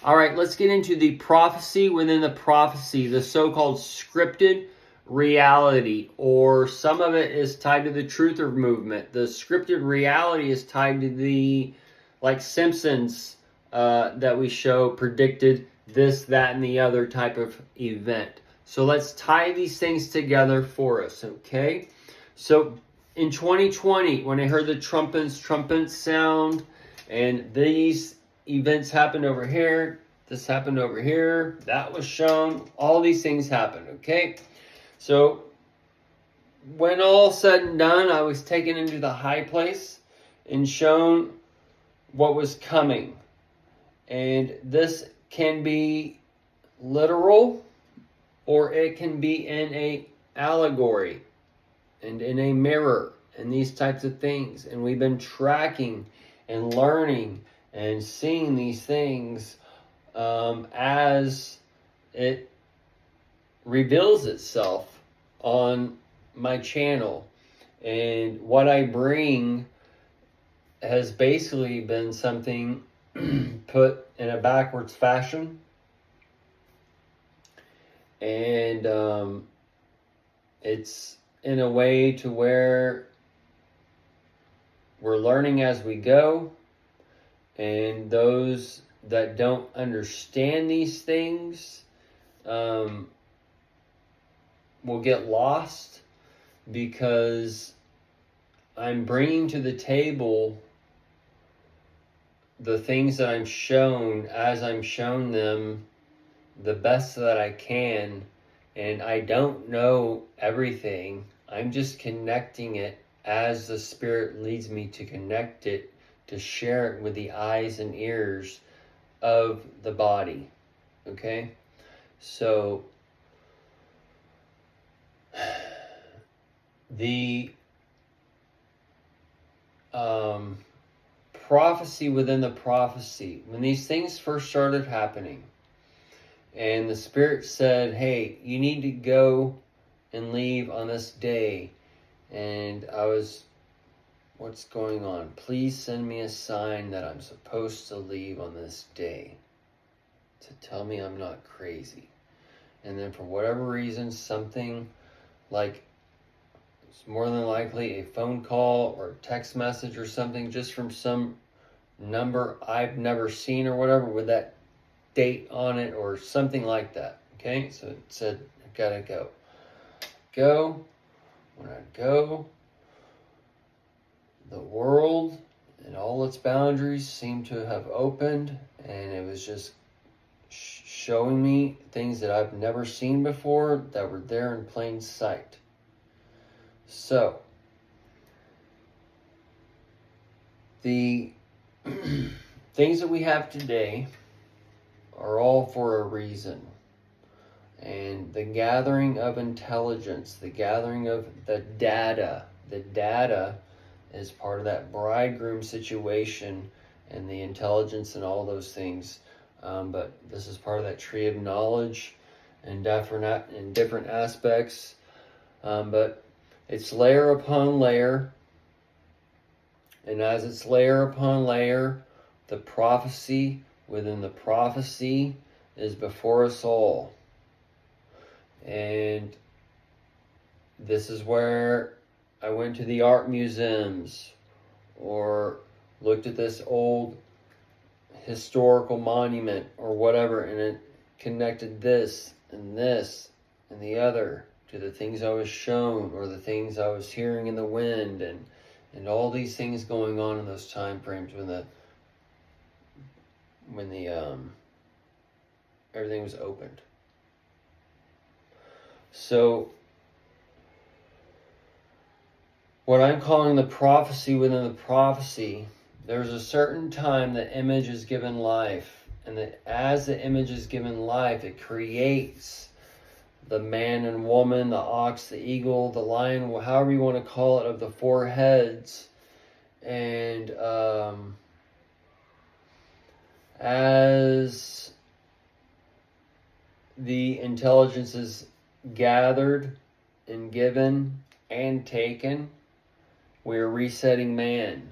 All right, let's get into the prophecy within the prophecy, the so-called scripted reality, or some of it is tied to the truther movement. The scripted reality is tied to the, like Simpsons that we show predicted this, that, and the other type of event. So let's tie these things together for us, okay? So in 2020, when I heard the trumpet sound, and these events happened over here, this happened over here, that was shown, all these things happened, okay? So when all said and done, I was taken into the high place and shown what was coming. And this can be literal, or it can be in a allegory and in a mirror and these types of things. And we've been tracking and learning and seeing these things as it reveals itself on my channel. And what I bring has basically been something put in a backwards fashion. And it's in a way to where we're learning as we go, and those that don't understand these things will get lost, because I'm bringing to the table the things that I'm shown as I'm shown them the best that I can. And I don't know everything. I'm just connecting it as the Spirit leads me to connect it, to share it with the eyes and ears of the body. Okay? So the prophecy within the prophecy, when these things first started happening, and the Spirit said, hey, you need to go and leave on this day. And I was, what's going on? Please send me a sign that I'm supposed to leave on this day, to tell me I'm not crazy. And then for whatever reason, something like, it's more than likely a phone call or a text message or something, just from some number I've never seen or whatever, with that date on it or something like that. Okay, so it said I gotta go. When I go, the world and all its boundaries seem to have opened, and it was just showing me things that I've never seen before that were there in plain sight. So the things that we have today are all for a reason. And the gathering of intelligence, the gathering of the data is part of that bridegroom situation, and the intelligence and all those things. But this is part of that tree of knowledge and different aspects. But it's layer upon layer. And as it's layer upon layer, the prophecy within the prophecy is before us all. And this is where I went to the art museums or looked at this old historical monument or whatever, and it connected this and the other to the things I was shown, or the things I was hearing in the wind, and all these things going on in those time frames when the everything was opened. So what I'm calling the prophecy within the prophecy, there's a certain time the image is given life, and that as the image is given life, it creates the man and woman, the ox, the eagle, the lion, however you want to call it, of the four heads. And as the intelligence is gathered and given and taken, we are resetting man.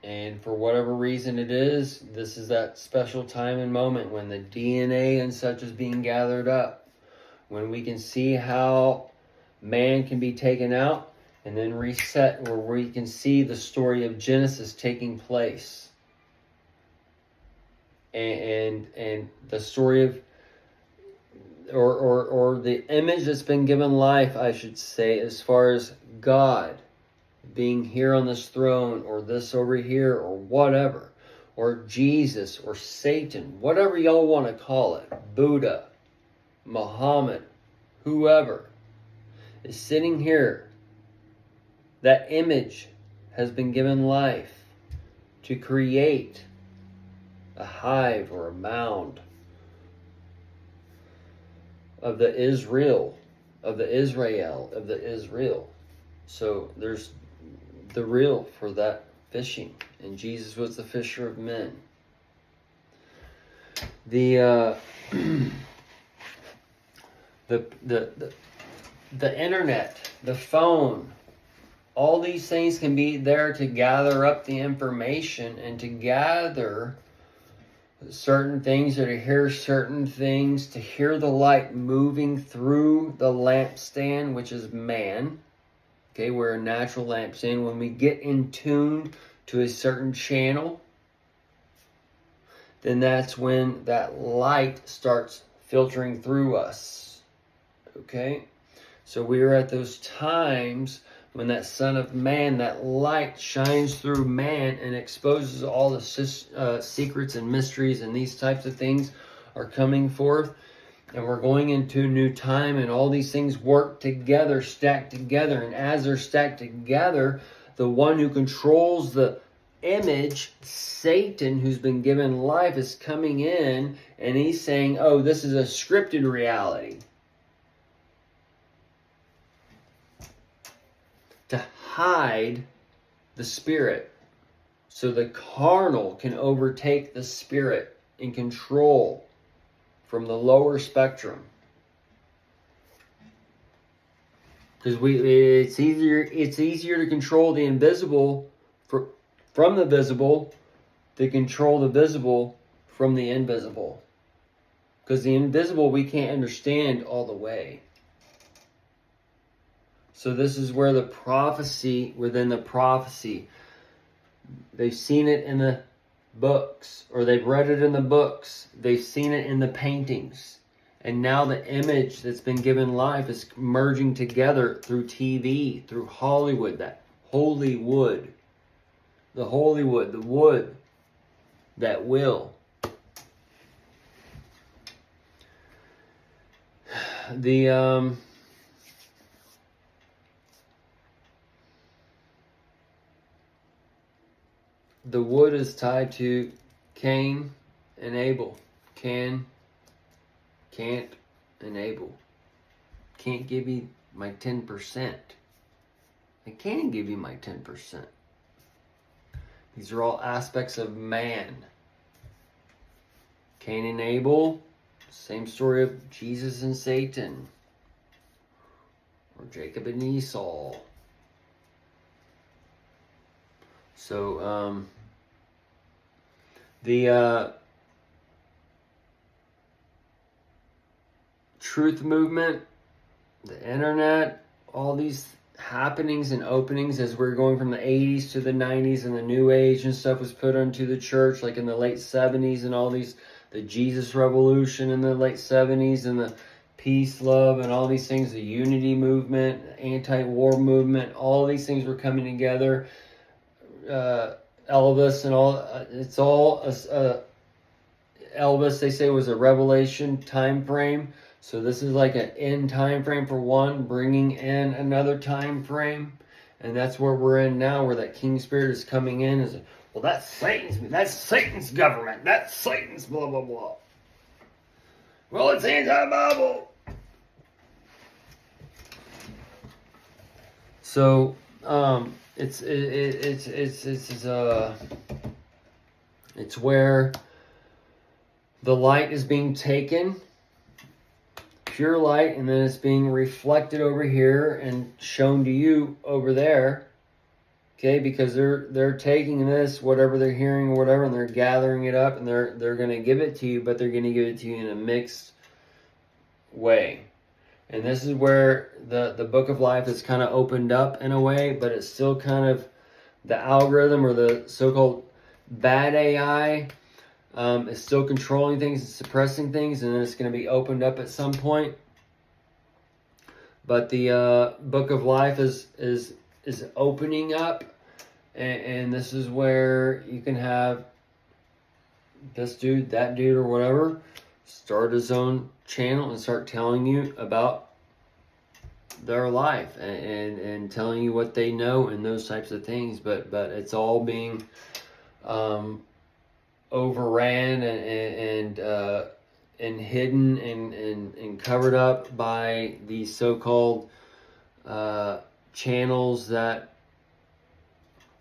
And for whatever reason it is, this is that special time and moment when the DNA and such is being gathered up. When we can see how man can be taken out and then reset, where we can see the story of Genesis taking place. And the story of, or the image that's been given life, I should say, as far as God being here on this throne, or this over here, or whatever, or Jesus, or Satan, whatever y'all want to call it, Buddha, Muhammad, whoever is sitting here, that image has been given life to create a hive or a mound of the Israel. So there's the real for that fishing, and Jesus was the fisher of men. The internet, the phone, all these things can be there to gather up the information and to gather certain things, or to hear certain things, to hear the light moving through the lampstand, which is man. Okay, we're a natural lampstand. When we get in tune to a certain channel, then that's when that light starts filtering through us. Okay? So we are at those times when that Son of Man, that light shines through man and exposes all the secrets and mysteries, and these types of things are coming forth. And we're going into a new time, and all these things work together, stacked together. And as they're stacked together, the one who controls the image, Satan, who's been given life, is coming in, and he's saying, oh, this is a scripted reality. To hide the spirit, so the carnal can overtake the spirit and control from the lower spectrum. Because it's easier to control the invisible from the visible, to control the visible from the invisible. Because the invisible we can't understand all the way. So this is where the prophecy within the prophecy, they've seen it in the books, or they've read it in the books, they've seen it in the paintings, and now the image that's been given life is merging together through TV, through Hollywood, that holy wood, the wood that will. The wood is tied to Cain and Abel. Can't, and Abel. Can't give you my 10%. I can't give you my 10%. These are all aspects of man. Cain and Abel, same story of Jesus and Satan. Or Jacob and Esau. So, the truth movement, the internet, all these happenings and openings as we're going from the 80s to the 90s, and the New Age and stuff was put into the church, like in the late 70s, and all these, the Jesus Revolution in the late 70s, and the peace, love, and all these things, the unity movement, anti-war movement, all these things were coming together. Elvis and all, it's all Elvis, they say, was a revelation time frame. So this is like an end time frame for one, bringing in another time frame, and that's where we're in now, where that King Spirit is coming in. Is, well, that's Satan's government, that's Satan's blah blah blah. Well, it's anti-Bible. So it's where the light is being taken, pure light, and then it's being reflected over here and shown to you over there. Okay, because they're taking this, whatever they're hearing or whatever, and they're gathering it up, and they're going to give it to you, but they're going to give it to you in a mixed way. And this is where the book of life is kind of opened up in a way, but it's still kind of the algorithm, or the so-called bad AI is still controlling things and suppressing things, and then it's going to be opened up at some point. But the book of life is opening up, and this is where you can have this dude, that dude, or whatever start his own channel and start telling you about their life, and telling you what they know and those types of things. But it's all being overran and hidden and covered up by these so-called channels that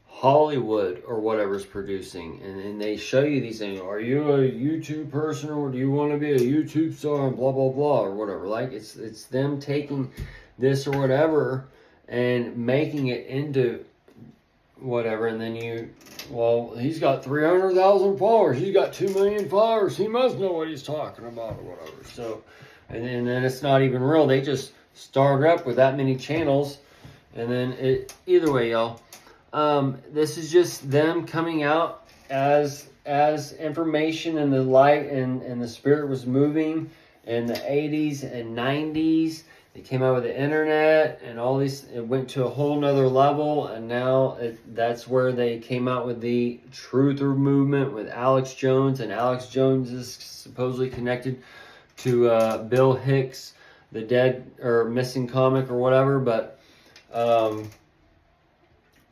Hollywood or whatever's producing, and they show you these things. Are you a YouTube person, or do you want to be a YouTube star, and blah blah blah, or whatever? Like, it's them taking this or whatever and making it into whatever, and then he's got 300,000 followers, he's got 2 million followers, he must know what he's talking about, or whatever. So, and then it's not even real. They just start up with that many channels, and then either way, y'all. This is just them coming out as information, and the light and the spirit was moving in the 80s and 90s. They came out with the internet and all these. It went to a whole nother level, and now that's where they came out with the Truther movement with Alex Jones, and Alex Jones is supposedly connected to Bill Hicks, the dead or missing comic or whatever. But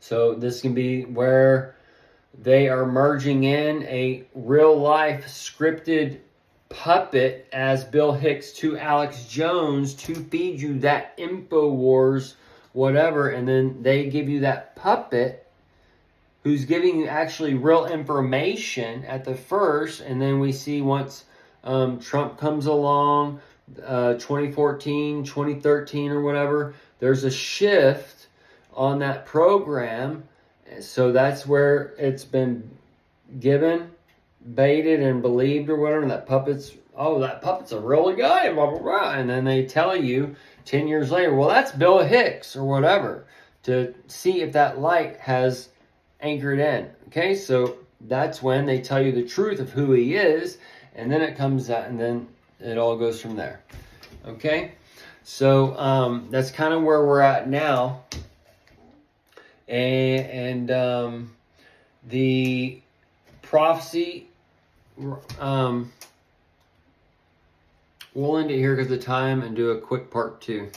so this can be where they are merging in a real life scripted puppet as Bill Hicks to Alex Jones to feed you that InfoWars whatever, and then they give you that puppet who's giving you actually real information at the first, and then we see once Trump comes along, 2014, 2013 or whatever, there's a shift on that program. So that's where it's been given, baited, and believed or whatever. And that puppet's a real guy, blah, blah, blah. And then they tell you 10 years later, well, that's Bill Hicks or whatever, to see if that light has anchored in. Okay, so that's when they tell you the truth of who he is, and then it comes out, and then it all goes from there. Okay, so that's kind of where we're at now. And the prophecy, we'll end it here because of time, and do a quick part 2.